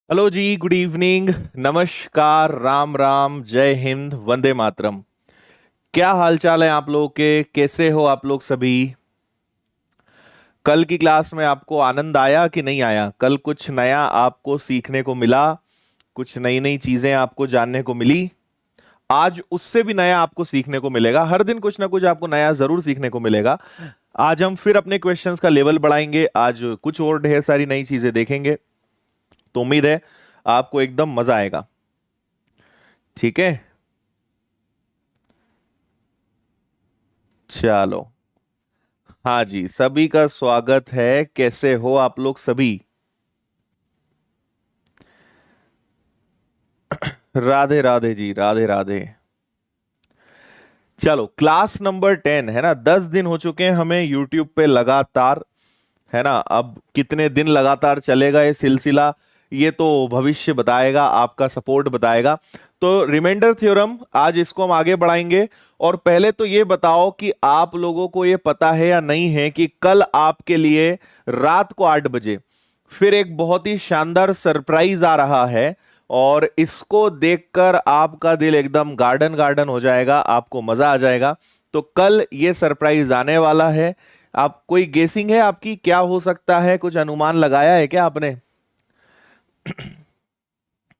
Hello जी, good evening, नमस्कार, राम राम, जय हिंद, वंदे मातरम। क्या हाल चाल है आप लोगों के? कैसे हो आप लोग सभी? कल की क्लास में आपको आनंद आया कि नहीं आया? कल कुछ नया आपको सीखने को मिला? कुछ नई नई चीजें आपको जानने को मिली? आज उससे भी नया आपको सीखने को मिलेगा। हर दिन कुछ ना कुछ आपको नया जरूर सीखने को मिलेगा। आज हम फिर अपने क्वेश्चंस का लेवल बढ़ाएंगे। आज कुछ और ढेर सारी नई चीजें देखेंगे। तो उम्मीद है आपको एकदम मजा आएगा। ठीक है, चलो। हाँ जी, सभी का स्वागत है। कैसे हो आप लोग सभी? राधे राधे जी, राधे राधे। चलो, क्लास नंबर 10 है ना। 10 दिन हो चुके हैं हमें यूट्यूब पे लगातार, है ना। अब कितने दिन लगातार चलेगा ये सिलसिला, ये तो भविष्य बताएगा, आपका सपोर्ट बताएगा। तो रिमाइंडर थ्योरम, आज इसको हम आगे बढ़ाएंगे। और पहले तो ये बताओ कि आप लोगों को ये पता है या नहीं है कि कल आपके लिए रात को 8 बजे फिर एक बहुत ही शानदार सरप्राइज आ रहा है। और इसको देखकर आपका दिल एकदम गार्डन गार्डन हो जाएगा, आपको मजा आ जाएगा। तो कल ये सरप्राइज आने वाला है। आप कोई गेसिंग है आपकी, क्या हो सकता है? कुछ अनुमान लगाया है क्या आपने?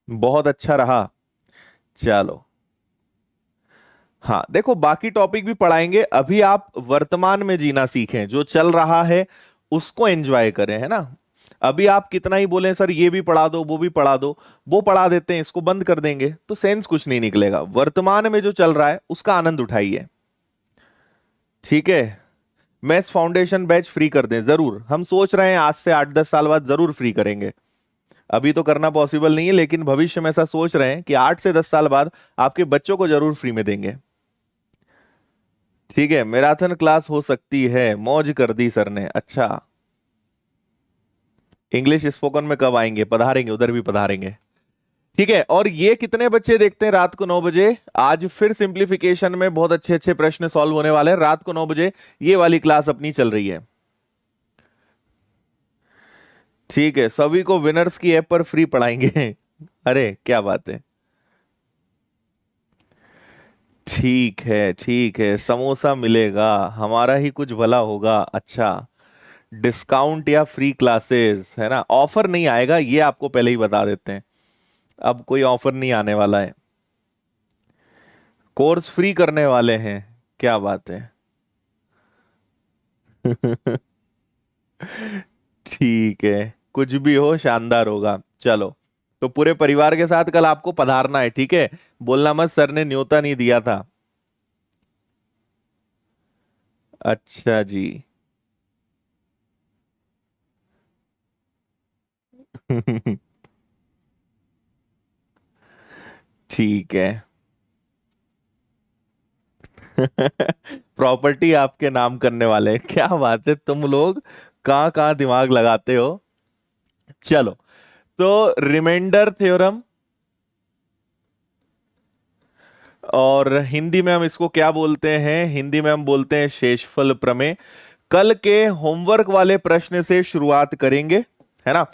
बहुत अच्छा रहा। चलो, हाँ देखो, बाकी टॉपिक भी पढ़ाएंगे। अभी आप वर्तमान में जीना सीखें, जो चल रहा है उसको एंजॉय करें, है ना। अभी आप कितना ही बोलें सर ये भी पढ़ा दो वो भी पढ़ा दो, वो पढ़ा देते हैं, इसको बंद कर देंगे तो सेंस कुछ नहीं निकलेगा। वर्तमान में जो चल रहा है उसका आनंद उठाइए। ठीक है। मैथ्स फाउंडेशन बैच फ्री कर दें जरूर। हम सोच रहे हैं आज से 8-10 साल बाद जरूर फ्री करेंगे। अभी तो करना पॉसिबल नहीं है, लेकिन भविष्य में ऐसा सोच रहे हैं कि 8 से 10 साल बाद आपके बच्चों को जरूर फ्री में देंगे। ठीक है, मैराथन क्लास हो सकती है, मौज कर दी सर ने। अच्छा, इंग्लिश स्पोकन में कब आएंगे? पधारेंगे, उधर भी पधारेंगे। ठीक है। और ये कितने बच्चे देखते हैं रात को 9 बजे? आज फिर सिंप्लीफिकेशन में बहुत अच्छे अच्छे प्रश्न सॉल्व होने वाले हैं रात को 9 बजे। ये वाली क्लास अपनी चल रही है। ठीक है, सभी को विनर्स की ऐप पर फ्री पढ़ाएंगे। अरे क्या बात है। ठीक है, ठीक है, समोसा मिलेगा, हमारा ही कुछ भला होगा। अच्छा, डिस्काउंट या फ्री क्लासेस, है ना। ऑफर नहीं आएगा, ये आपको पहले ही बता देते हैं। अब कोई ऑफर नहीं आने वाला है। कोर्स फ्री करने वाले हैं। क्या बात है। ठीक है, कुछ भी हो शानदार होगा। चलो, तो पूरे परिवार के साथ कल आपको पधारना है, ठीक है। बोलना मत सर ने न्योता नहीं दिया था। अच्छा जी। ठीक है। प्रॉपर्टी आपके नाम करने वाले हैं। क्या बात है, तुम लोग कहाँ कहाँ दिमाग लगाते हो। चलो, तो रिमाइंडर थ्योरम, और हिंदी में हम इसको क्या बोलते हैं? हिंदी में हम बोलते हैं शेषफल प्रमेय। कल के होमवर्क वाले प्रश्न से शुरुआत करेंगे, है ना।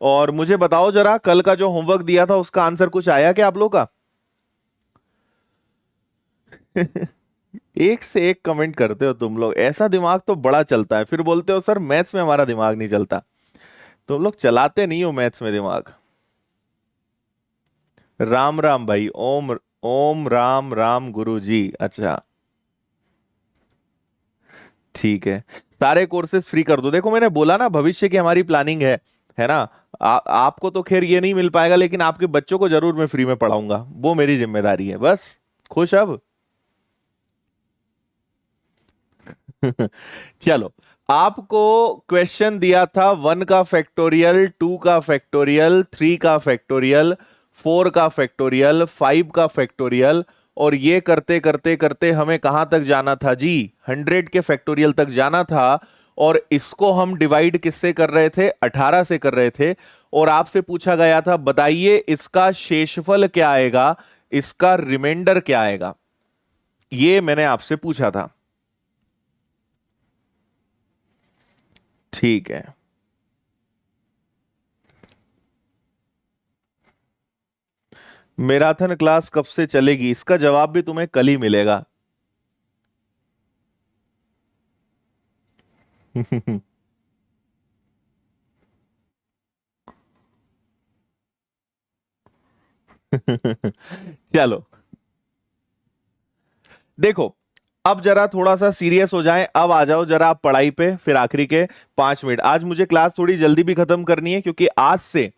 और मुझे बताओ जरा, कल का जो होमवर्क दिया था उसका आंसर कुछ आया क्या आप लोग का? एक से एक कमेंट करते हो तुम लोग। ऐसा दिमाग तो बड़ा चलता है, फिर बोलते हो सर मैथ्स में हमारा दिमाग नहीं चलता। तुम लोग चलाते नहीं हो मैथ्स में दिमाग। राम राम भाई, ओम। ओम राम राम गुरु जी। अच्छा, ठीक है। सारे कोर्सेज फ्री कर दो। देखो, मैंने बोला ना, भविष्य की हमारी प्लानिंग है ना। आपको तो खैर ये नहीं मिल पाएगा, लेकिन आपके बच्चों को जरूर मैं फ्री में पढ़ाऊंगा, वो मेरी जिम्मेदारी है बस। खुश अब? चलो, आपको क्वेश्चन दिया था 1 का फैक्टोरियल, 2 का फैक्टोरियल, 3 का फैक्टोरियल, 5 का फैक्टोरियल। और ये करते करते करते हमें कहां तक जाना था जी? 100 के फैक्टोरियल तक जाना था। और इसको हम डिवाइड किससे कर रहे थे? 18 से कर रहे थे। और आपसे पूछा गया था बताइए इसका शेषफल क्या आएगा, इसका रिमाइंडर क्या आएगा। ये मैंने आपसे पूछा था। ठीक है। मैराथन क्लास कब से चलेगी, इसका जवाब भी तुम्हें कल ही मिलेगा। चलो देखो, अब जरा थोड़ा सा सीरियस हो जाएं, अब आ जाओ जरा आप पढ़ाई पे, फिर आखिरी के 5 मिनट। आज मुझे क्लास थोड़ी जल्दी भी खत्म करनी है, क्योंकि आज से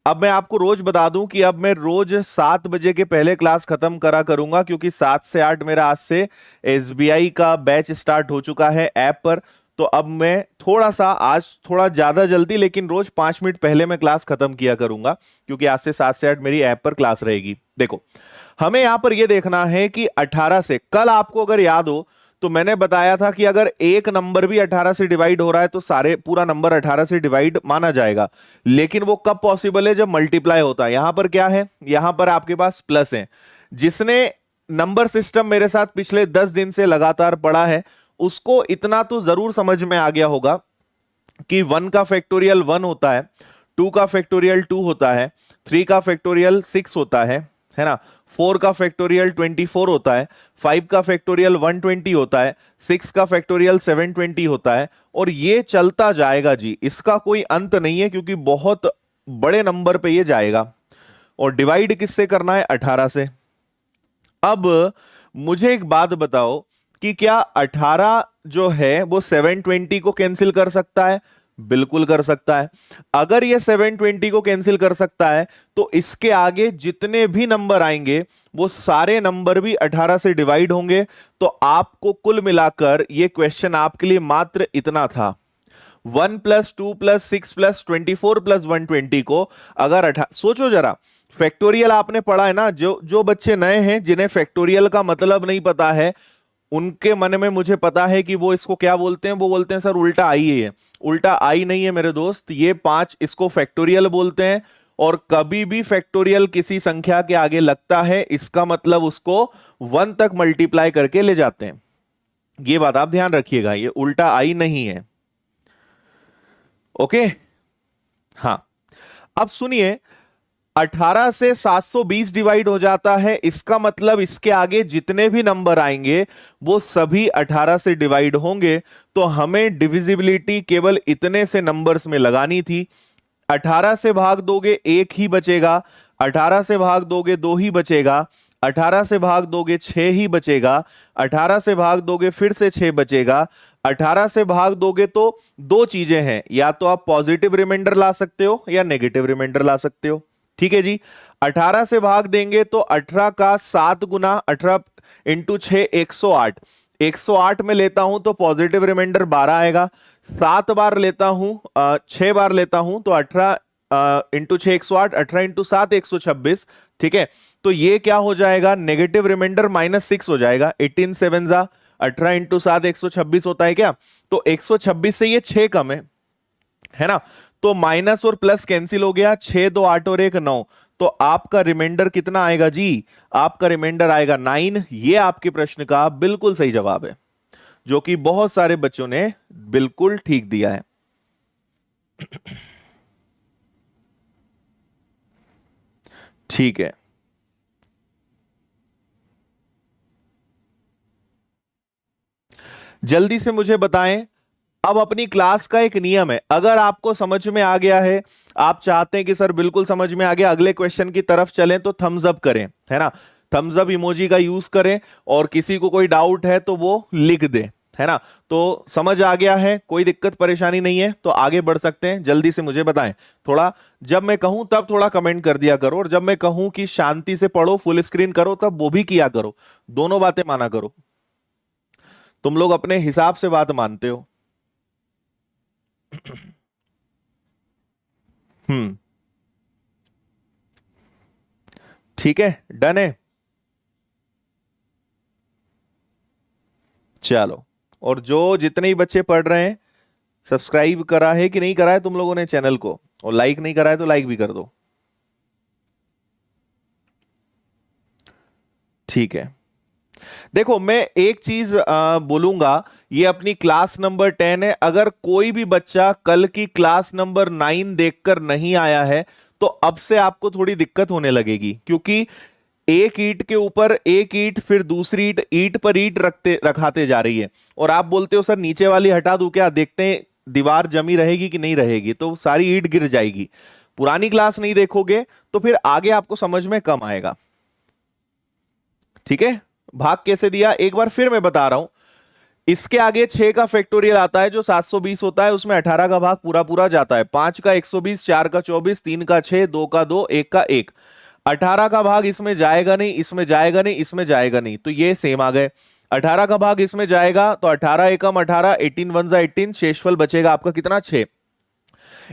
अब मैं आपको रोज बता दूं कि अब मैं रोज 7 बजे के पहले क्लास खत्म करा करूंगा, क्योंकि 7 से 8 मेरा आज से एसबीआई का बैच स्टार्ट हो चुका है ऐप पर। तो अब मैं थोड़ा सा आज थोड़ा ज्यादा जल्दी, लेकिन रोज 5 मिनट पहले मैं क्लास खत्म किया करूंगा, क्योंकि आज से 7 से 8 मेरी ऐप पर क्लास रहेगी। देखो, हमें यहां पर यह देखना है कि 18 से, कल आपको अगर याद हो तो मैंने बताया था कि अगर एक नंबर भी 18 से डिवाइड हो रहा है तो सारे पूरा नंबर 18 से डिवाइड माना जाएगा। लेकिन वो कब पॉसिबल है, जब मल्टीप्लाई होता है। यहां पर क्या है, यहां पर आपके पास प्लस है। जिसने नंबर सिस्टम मेरे साथ पिछले 10 दिन से लगातार पढ़ा है, उसको इतना तो जरूर समझ में आ गया होगा कि 1 का फैक्टोरियल 1 होता है, 2 का फैक्टोरियल 2 होता है, 3 का फैक्टोरियल 6 होता है ना, 4 का फैक्टोरियल 24 होता है, 5 का फैक्टोरियल 120 होता है, 6 का फैक्टोरियल 720 होता है, और ये चलता जाएगा जी, इसका कोई अंत नहीं है, क्योंकि बहुत बड़े नंबर पे ये जाएगा। और डिवाइड किससे करना है, 18 से। अब मुझे एक बात बताओ कि क्या 18 जो है वो 720 को कैंसिल कर सकता है? बिल्कुल कर सकता है। अगर ये 720 को कैंसिल कर सकता है, तो इसके आगे जितने भी नंबर आएंगे वो सारे नंबर भी 18 से डिवाइड होंगे। तो आपको कुल मिलाकर ये क्वेश्चन आपके लिए मात्र इतना था, 1 + 2 + 6 + 24 + 120 को अगर सोचो जरा, फैक्टोरियल आपने पढ़ा है ना, जो जो बच्चे नए हैं जिन्हें फैक्टोरियल का मतलब नहीं पता है, उनके मन में मुझे पता है कि वो इसको क्या बोलते हैं, वो बोलते हैं सर उल्टा आई है। उल्टा आई नहीं है मेरे दोस्त, ये 5 इसको फैक्टोरियल बोलते हैं। और कभी भी फैक्टोरियल किसी संख्या के आगे लगता है, इसका मतलब उसको 1 तक मल्टीप्लाई करके ले जाते हैं। ये बात आप ध्यान रखिएगा, ये उल्टा आई नहीं है। ओके, हाँ। अब सुनिए, 18 से 720 डिवाइड हो जाता है, इसका मतलब इसके आगे जितने भी नंबर आएंगे वो सभी 18 से डिवाइड होंगे। तो हमें डिविजिबिलिटी केवल इतने से नंबर्स में लगानी थी। 18 से भाग दोगे 1 ही बचेगा, 18 से भाग दोगे 2 ही बचेगा, 18 से भाग दोगे 6 ही बचेगा, 18 से भाग दोगे फिर से 6 बचेगा। 18 से भाग दोगे तो दो चीजें हैं, या तो आप पॉजिटिव रिमाइंडर ला सकते हो या नेगेटिव रिमाइंडर ला सकते हो। ठीक है जी। 18 से भाग देंगे तो 18 का 7 गुना 18 × 6 108, 108 में लेता हूं तो पॉजिटिव रिमाइंडर 12 आएगा। 7 बार लेता हूं, 6 बार लेता हूं तो 18 × 6 108, 18 × 7 126। ठीक है, तो ये क्या हो जाएगा, नेगेटिव रिमाइंडर -6 हो जाएगा। 18 7 जा 18 × 7 126 होता है क्या, तो 126 से ये 6 कम है ना, तो माइनस और प्लस कैंसिल हो गया, 6 2 8 और 1 9। तो आपका रिमाइंडर कितना आएगा जी, आपका रिमाइंडर आएगा 9। ये आपके प्रश्न का बिल्कुल सही जवाब है, जो कि बहुत सारे बच्चों ने बिल्कुल ठीक दिया है। ठीक है, जल्दी से मुझे बताएं। अब अपनी क्लास का एक नियम है, अगर आपको समझ में आ गया है, आप चाहते हैं कि सर बिल्कुल समझ में आ गया, अगले क्वेश्चन की तरफ चलें, तो थम्स अप करें, है ना, थम्स अप इमोजी का यूज करें। और किसी को कोई डाउट है तो वो लिख दे, है ना। तो समझ आ गया है, कोई दिक्कत परेशानी नहीं है, तो आगे बढ़ सकते हैं। जल्दी से मुझे बताएं थोड़ा, जब मैं कहूं तब थोड़ा कमेंट कर दिया करो, और जब मैं कहूं कि शांति से पढ़ो, फुल स्क्रीन करो, तब वो भी किया करो। दोनों बातें माना करो, तुम लोग अपने हिसाब से बात मानते हो। हम्म, ठीक है, डन है। चलो, और जो जितने ही बच्चे पढ़ रहे हैं, सब्सक्राइब करा है कि नहीं करा है तुम लोगों ने चैनल को, और लाइक नहीं करा है तो लाइक भी कर दो। ठीक है, देखो मैं एक चीज बोलूंगा, ये अपनी क्लास नंबर 10 है। अगर कोई भी बच्चा कल की क्लास नंबर 9 देखकर नहीं आया है तो अब से आपको थोड़ी दिक्कत होने लगेगी, क्योंकि एक ईंट के ऊपर एक ईंट, फिर दूसरी ईंट, ईंट पर ईंट रखाते जा रही है, और आप बोलते हो सर नीचे वाली हटा दूं क्या, देखते हैं दीवार जमी रहेगी कि नहीं रहेगी, तो सारी ईंट गिर जाएगी। पुरानी क्लास नहीं देखोगे तो फिर आगे आपको समझ में कम आएगा। ठीक है, भाग कैसे दिया एक बार फिर मैं बता रहा हूं। इसके आगे 6 का फैक्टोरियल आता है जो 720 होता है, उसमें 18 का भाग पूरा पूरा जाता है। 5 का 120, 4 का 24, 3 का 6, 2 का 2, 1 का 1। 18 का भाग इसमें जाएगा नहीं, इसमें जाएगा नहीं, इसमें जाएगा नहीं, तो ये सेम आ गए। 18 का भाग इसमें जाएगा तो 18 एकम 18, 18 वन जा 18, शेषफल बचेगा आपका कितना, 6।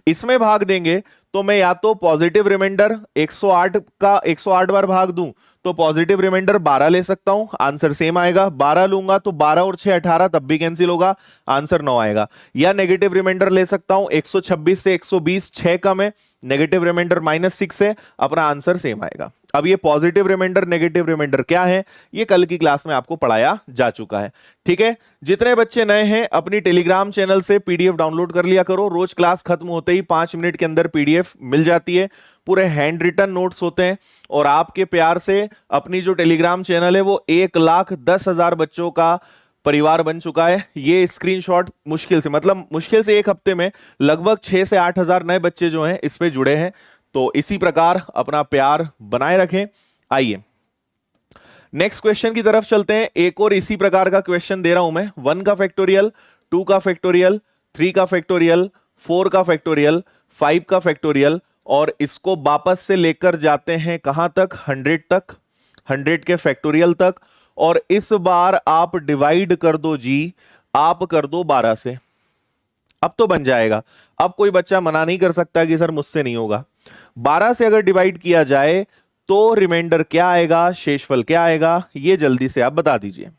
इसमें भाग देंगे तो मैं या तो पॉजिटिव रिमाइंडर 108 का 108 बार भाग दूं तो पॉजिटिव रिमाइंडर 12 ले सकता हूं, आंसर सेम आएगा। 12 लूंगा तो 12 और 6 18, तब भी कैंसिल होगा, आंसर 9 आएगा। या नेगेटिव रिमाइंडर ले सकता हूं 126 से 120, 6 कम है, नेगेटिव रिमाइंडर -6 है, अपना आंसर सेम आएगा। अब ये पॉजिटिव रिमाइंडर नेगेटिव रिमाइंडर क्या है, ये कल की क्लास में आपको पढ़ाया जा चुका है। ठीक है, जितने बच्चे नए हैं अपनी टेलीग्राम चैनल से पीडीएफ डाउनलोड कर लिया करो, रोज क्लास खत्म होते ही 5 मिनट के अंदर पीडीएफ मिल जाती है, पूरे हैंड रिटन नोट्स होते हैं, और आपके प्यार से अपनी जो टेलीग्राम चैनल है वो 1,10,000 बच्चों का परिवार बन चुका है। ये स्क्रीनशॉट मुश्किल से, मतलब मुश्किल से एक हफ्ते में लगभग 6 से 8,000 नए बच्चे जो हैं इस पे जुड़े हैं। तो इसी प्रकार अपना प्यार बनाए रखें। आइए नेक्स्ट क्वेश्चन की तरफ चलते हैं। एक और इसी प्रकार का क्वेश्चन दे रहा हूं मैं। 1 का फैक्टोरियल, 2 का फैक्टोरियल, 3 का फैक्टोरियल, 4 का फैक्टोरियल, 5 का फैक्टोरियल, और इसको वापस से लेकर जाते हैं कहां तक, 100 तक, 100 के फैक्टोरियल तक। और इस बार आप डिवाइड कर दो जी, आप कर दो 12 से, अब तो बन जाएगा। अब कोई बच्चा मना नहीं कर सकता कि सर मुझसे नहीं होगा। 12 से अगर डिवाइड किया जाए तो रिमाइंडर क्या आएगा, शेषफल क्या आएगा, ये जल्दी से आप बता दीजिए।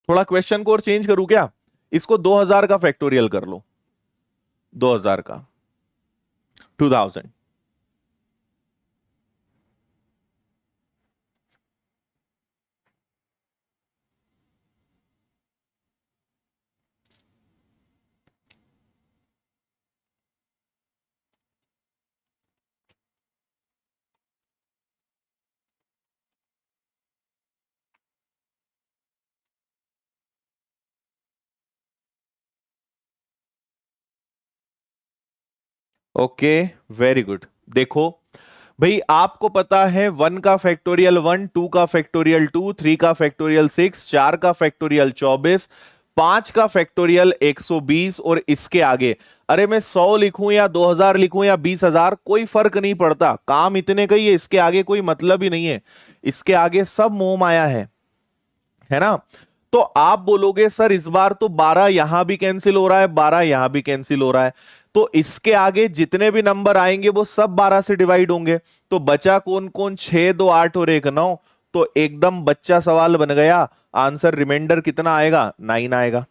थोड़ा क्वेश्चन को और चेंज करूं क्या, इसको 2000 का फैक्टोरियल कर लो, 2000 का, 2000। Okay, very good. देखो भाई, आपको पता है 1 का फैक्टोरियल 1, 2 का फैक्टोरियल 2, 3 का फैक्टोरियल 6, 4 का फैक्टोरियल 24, 5 का फैक्टोरियल 120, और इसके आगे अरे मैं 100 लिखूं या 2000 लिखूं या 20,000 कोई फर्क नहीं पड़ता, काम इतने का ही है, इसके आगे कोई मतलब ही नहीं है, इसके आगे सब मोह माया है ना। तो आप बोलोगे सर इस बार तो 12 यहां भी कैंसिल हो रहा है, 12 यहां भी कैंसिल हो रहा है, तो इसके आगे जितने भी नंबर आएंगे वो सब 12 से डिवाइड होंगे, तो बचा कौन कौन, 6, 2, 8 और 1, 9। तो एकदम बच्चा सवाल बन गया, आंसर रिमाइंडर कितना आएगा, 9 आएगा।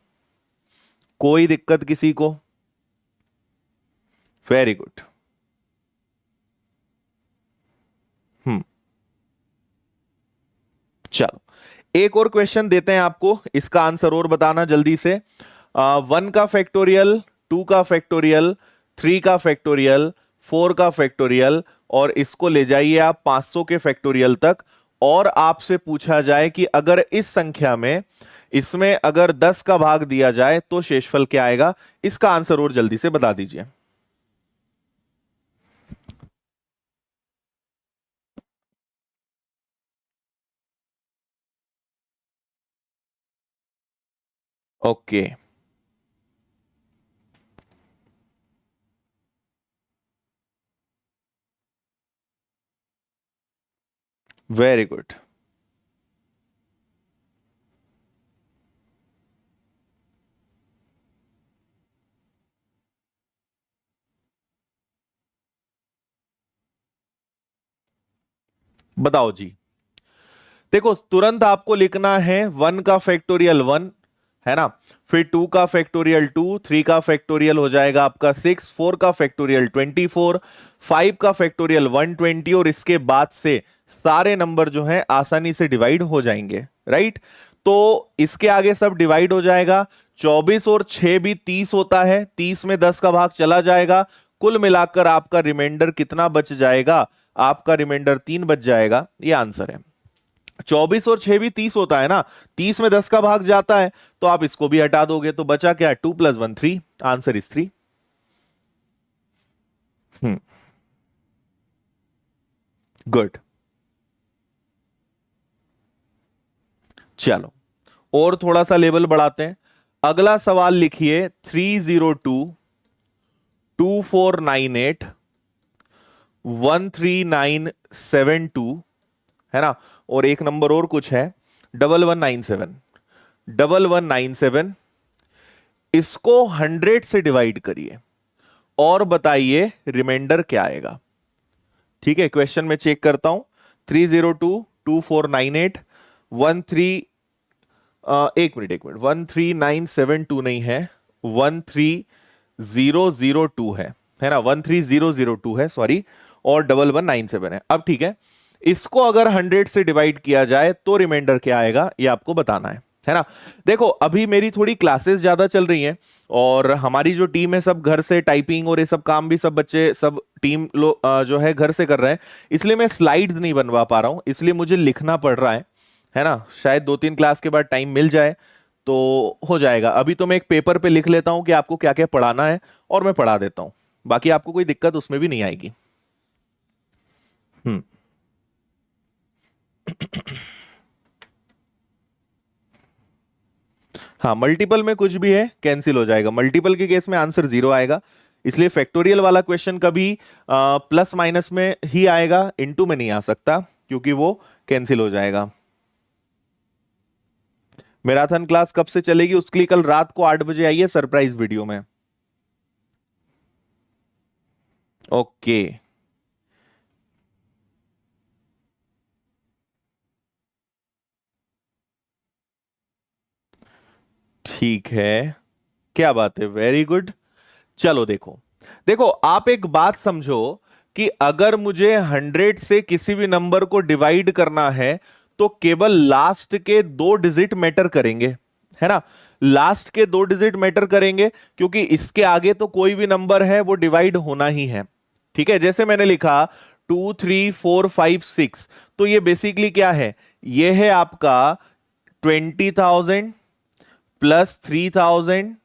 कोई दिक्कत किसी को? Very good. हम्म, चलो एक और क्वेश्चन देते हैं आपको, इसका आंसर और बताना जल्दी से। 1 का फैक्टोरियल, 2 का फैक्टोरियल, 3 का फैक्टोरियल, 4 का फैक्टोरियल, और इसको ले जाइए आप 500 के फैक्टोरियल तक, और आपसे पूछा जाए कि अगर इस संख्या में इसमें अगर 10 का भाग दिया जाए तो शेषफल क्या आएगा, इसका आंसर और जल्दी से बता दीजिए। Okay, very good. बताओ जी। देखो तुरंत आपको लिखना है 1 का फैक्टोरियल 1, है ना। फिर 2 का फैक्टोरियल 2, 3 का फैक्टोरियल हो जाएगा आपका 6, 4 का फैक्टोरियल 24, 5 का फैक्टोरियल 120, और इसके बाद से सारे नंबर जो हैं आसानी से डिवाइड हो जाएंगे, राइट। तो इसके आगे सब डिवाइड हो जाएगा। 24 और 6 भी 30 होता है, 30 में 10 का भाग चला जाएगा। कुल मिलाकर आपका रिमाइंडर कितना बच जाएगा? आपका रिमाइंडर 3 बच जाएगा। ये आंसर है। 24 और 6 भी 30 होता है ना, 30 में 10 का भाग जाता है, तो आप इसको भी हटा दोगे तो बचा क्या? 2 + 1 3। Answer is 3। गुड। चलो और थोड़ा सा लेवल बढ़ाते हैं। अगला सवाल लिखिए 302 2498 13972, है ना। और एक नंबर और कुछ है 1197 इसको 100 से डिवाइड करिए और बताइए रिमाइंडर क्या आएगा। ठीक है, क्वेश्चन में चेक करता हूं। 302 2498 13 एक मिनट 13972 नहीं है, 13002 है ना, 13002 है, सॉरी, और 1197 है। अब ठीक है, इसको अगर 100 से डिवाइड किया जाए तो रिमाइंडर क्या आएगा, ये आपको बताना है ना। देखो अभी मेरी थोड़ी क्लासेस ज्यादा चल रही हैं और हमारी जो टीम है सब घर से टाइपिंग और ये सब काम भी सब बच्चे सब टीम जो है घर से कर रहे हैं, इसलिए मैं स्लाइड्स नहीं बनवा पा रहा हूं, इसलिए मुझे लिखना पड़ रहा है ना। शायद 2-3 क्लास के बाद टाइम मिल जाए तो हो जाएगा। अभी तो मैं एक पेपर पे लिख लेता हूं कि आपको क्या क्या पढ़ाना है और मैं पढ़ा देता हूं, बाकी आपको कोई दिक्कत उसमें भी नहीं आएगी। हम्म। हाँ, मल्टीपल में कुछ भी है कैंसिल हो जाएगा। मल्टीपल के केस में आंसर 0 आएगा, इसलिए फैक्टोरियल वाला क्वेश्चन कभी प्लस माइनस में ही आएगा, इनटू में नहीं आ सकता क्योंकि वो कैंसिल हो जाएगा। मैराथन क्लास कब से चलेगी? उसके लिए कल रात को 8 बजे आइए सरप्राइज वीडियो में। ओके, ठीक है, क्या बात है, वेरी गुड। चलो देखो देखो, आप एक बात समझो कि अगर मुझे 100 से किसी भी नंबर को डिवाइड करना है तो केवल लास्ट के 2 डिजिट मैटर करेंगे, है ना। लास्ट के 2 डिजिट मैटर करेंगे क्योंकि इसके आगे तो कोई भी नंबर है वो डिवाइड होना ही है। ठीक है, जैसे मैंने लिखा 2 3 4 5 6, तो ये बेसिकली क्या है? ये है आपका 20,000 +3,000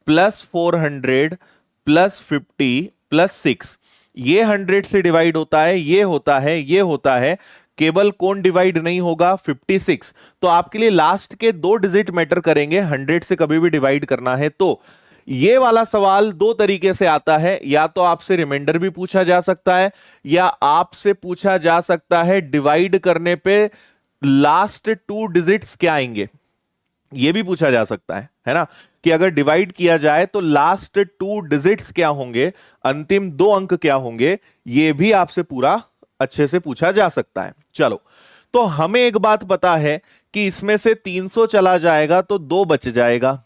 +400 +50 +6। ये 100 से डिवाइड होता है, ये होता है, ये होता है, केवल कौन डिवाइड नहीं होगा? 56। तो आपके लिए लास्ट के 2 डिजिट मैटर करेंगे 100 से कभी भी डिवाइड करना है तो। ये वाला सवाल 2 तरीके से आता है, या तो आपसे रिमाइंडर भी पूछा जा सकता है या आपसे पूछा जा सकता है डिवाइड करने पे लास्ट 2 डिजिट्स क्या आएंगे, ये भी पूछा जा सकता है ना, कि अगर डिवाइड किया जाए तो लास्ट 2 डिजिट्स क्या होंगे, अंतिम 2 अंक क्या होंगे, ये भी आपसे पूरा अच्छे से पूछा जा सकता है। चलो, तो हमें एक बात पता है कि इसमें से 300 चला जाएगा तो 2 बच जाएगा।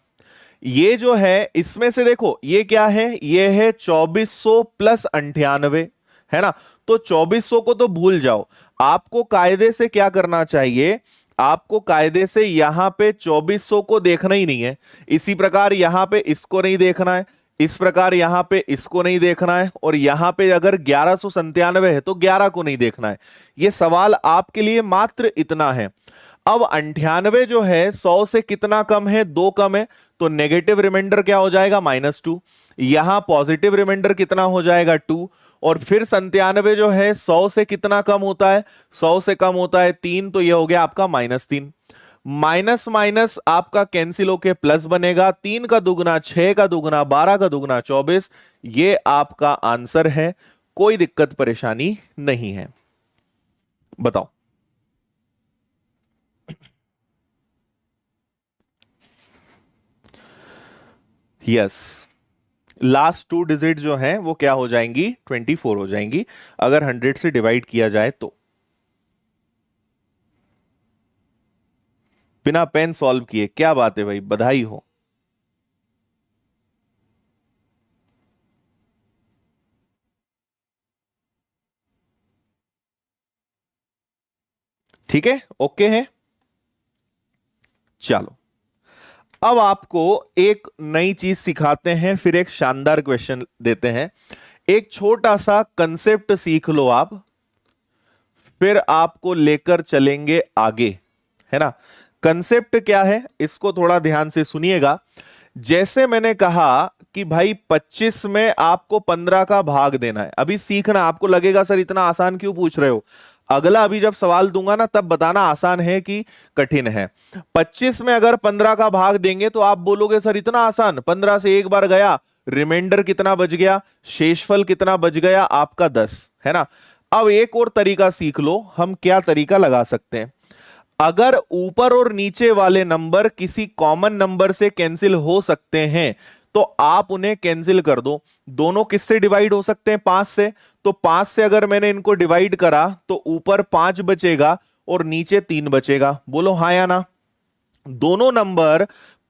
ये जो है इसमें से देखो ये क्या है, ये है 2400 +98, है ना। तो 2400 को तो भूल जाओ, आपको कायदे से क्या करना चाहिए? आपको कायदे से यहां पे 2400 को देखना ही नहीं है, इसी प्रकार यहां पे इसको नहीं देखना है, इस प्रकार यहां पे इसको नहीं देखना है, और यहां पे अगर 1197 है तो 11 को नहीं देखना है। यह सवाल आपके लिए मात्र इतना है। अब 98 जो है 100 से कितना कम है? 2 कम है, तो नेगेटिव रिमाइंडर क्या हो जाएगा? -2। यहां पॉजिटिव रिमाइंडर कितना हो जाएगा? 2। और फिर 97 जो है 100 से कितना कम होता है? 100 से कम होता है 3, तो यह हो गया आपका -3। माइनस माइनस आपका कैंसिल होके प्लस बनेगा, 3 का दुगना 6 का दुगना 12 का दुगना 24। ये आपका आंसर है, कोई दिक्कत परेशानी नहीं है। बताओ। यस, लास्ट 2 डिजिट जो हैं वो क्या हो जाएंगी? 24 हो जाएंगी अगर 100 से डिवाइड किया जाए तो। बिना पेन सॉल्व किए, क्या बात है भाई, बधाई हो। ठीक है, ओके है। चलो, अब आपको एक नई चीज सिखाते हैं, फिर एक शानदार क्वेश्चन देते हैं। एक छोटा सा कंसेप्ट सीख लो आप, फिर आपको लेकर चलेंगे आगे, है ना। कंसेप्ट क्या है, इसको थोड़ा ध्यान से सुनिएगा। जैसे मैंने कहा कि भाई 25 में आपको 15 का भाग देना है। अभी सीखना, आपको लगेगा सर इतना आसान क्यों पूछ रहे हो, अगला अभी जब सवाल दूंगा ना तब बताना आसान है कि कठिन है। 25 में अगर 15 का भाग देंगे तो आप बोलोगे सर इतना आसान, 15 से एक बार गया, रिमाइंडर कितना बच गया, शेषफल कितना बच गया आपका 10, है ना। अब एक और तरीका सीख लो, हम क्या तरीका लगा सकते हैं। अगर ऊपर और नीचे वाले नंबर किसी कॉमन नंबर से कैंसिल हो सकते हैं तो आप उन्हें कैंसिल कर दो। दोनों किससे डिवाइड हो सकते हैं, 5 से। तो 5 से अगर मैंने इनको डिवाइड करा तो ऊपर 5 बचेगा और नीचे 3 बचेगा। बोलो हाँ या ना। दोनों नंबर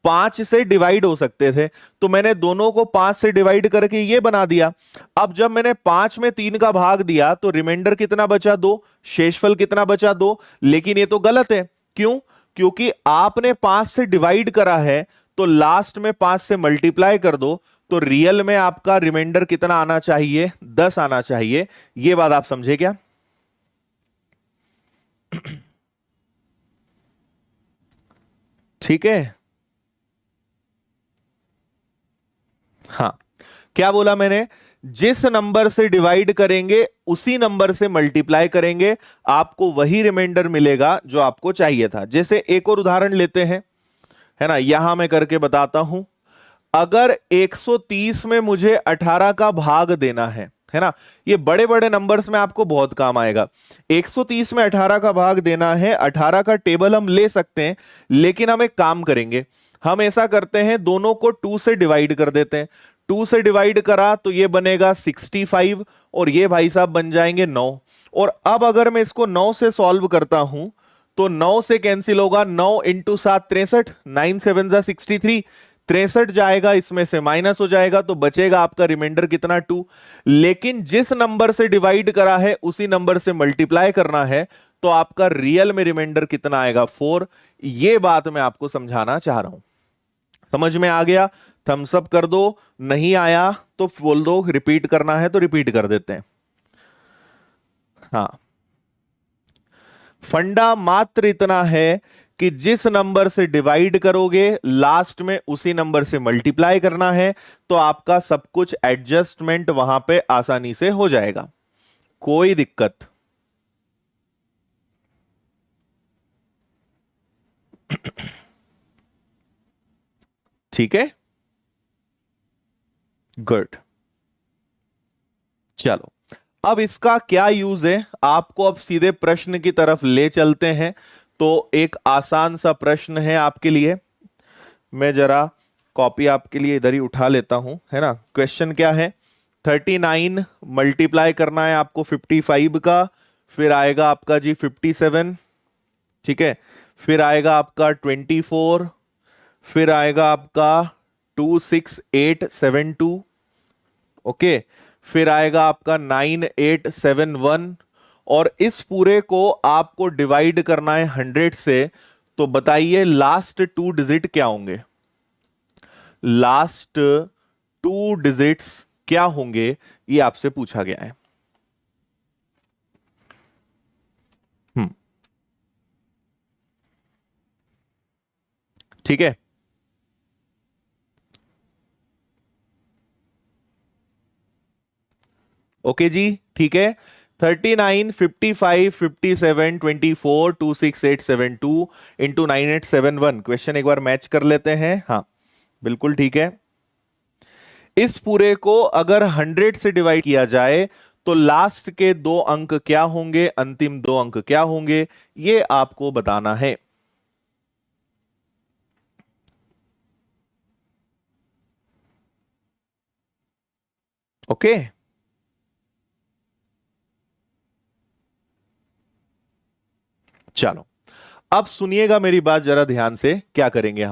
5 से डिवाइड हो सकते थे, तो मैंने दोनों को 5 से डिवाइड करके ये बना दिया। अब जब मैंने 5 में 3 का भाग दिया तो रिमाइंडर कितना बचा, 2, शेषफल कितना बचा, 2। लेकिन ये तो गलत है, क्यों? क्योंकि आपने 5 से डिवाइड करा है, तो लास्ट में 5 से मल्टीप्लाई कर दो, तो रियल में आपका रिमाइंडर कितना आना चाहिए, 10 आना चाहिए। ये बात आप समझे क्या? ठीक है। हाँ, क्या बोला मैंने, जिस नंबर से डिवाइड करेंगे उसी नंबर से मल्टीप्लाई करेंगे, आपको वही रिमाइंडर मिलेगा जो आपको चाहिए था। जैसे एक और उदाहरण लेते हैं, है ना, यहां मैं करके बताता हूं। अगर 130 में मुझे 18 का भाग देना है ना, ये बड़े बड़े नंबर्स में आपको बहुत काम आएगा। 130 में 18 का भाग देना है, 18 का टेबल हम ले सकते हैं, लेकिन हम एक काम करेंगे, हम ऐसा करते हैं दोनों को 2 से डिवाइड कर देते हैं। 2 से डिवाइड करा तो ये बनेगा 65 और ये भाई साहब बन जाएंगे 9। और अब अगर मैं इसको 9 से सॉल्व करता हूं तो 9 से कैंसिल होगा, 9 इंटू 7 63, 9 7 जा 63, 63 जाएगा, इसमें से माइनस हो जाएगा तो बचेगा आपका रिमाइंडर कितना, 2। लेकिन जिस नंबर से डिवाइड करा है उसी नंबर से मल्टीप्लाई करना है, तो आपका रियल में रिमाइंडर कितना आएगा, 4। ये बात मैं आपको समझाना चाह रहा हूं। समझ में आ गया? थम्स अप कर दो, नहीं आया तो बोल दो, रिपीट करना है तो रिपीट कर देते हैं। हाँ, फंडा मात्र इतना है कि जिस नंबर से डिवाइड करोगे लास्ट में उसी नंबर से मल्टीप्लाई करना है, तो आपका सब कुछ एडजस्टमेंट वहां पे आसानी से हो जाएगा, कोई दिक्कत। ठीक है, गुड। चलो, अब इसका क्या यूज है, आपको अब सीधे प्रश्न की तरफ ले चलते हैं। तो एक आसान सा प्रश्न है आपके लिए, मैं जरा कॉपी आपके लिए इधर ही उठा लेता हूं, है ना। क्वेश्चन क्या है, 39 मल्टीप्लाई करना है आपको 55 का, फिर आएगा आपका जी 57, ठीक है, फिर आएगा आपका 24, फिर आएगा आपका 26872, ओके, फिर आएगा आपका 9871, और इस पूरे को आपको डिवाइड करना है 100 से। तो बताइए लास्ट 2 डिजिट क्या होंगे, लास्ट 2 डिजिट्स क्या होंगे, ये आपसे पूछा गया है। हम्म, ठीक है, ओके जी, ठीक है। 39, 55, 57, 24, 26872 इंटू 9871, क्वेश्चन एक बार मैच कर लेते हैं। हाँ, बिल्कुल ठीक है। इस पूरे को अगर 100 से डिवाइड किया जाए तो लास्ट के 2 अंक क्या होंगे, अंतिम 2 अंक क्या होंगे, ये आपको बताना है। ओके, चलो, अब सुनिएगा मेरी बात जरा ध्यान से, क्या करेंगे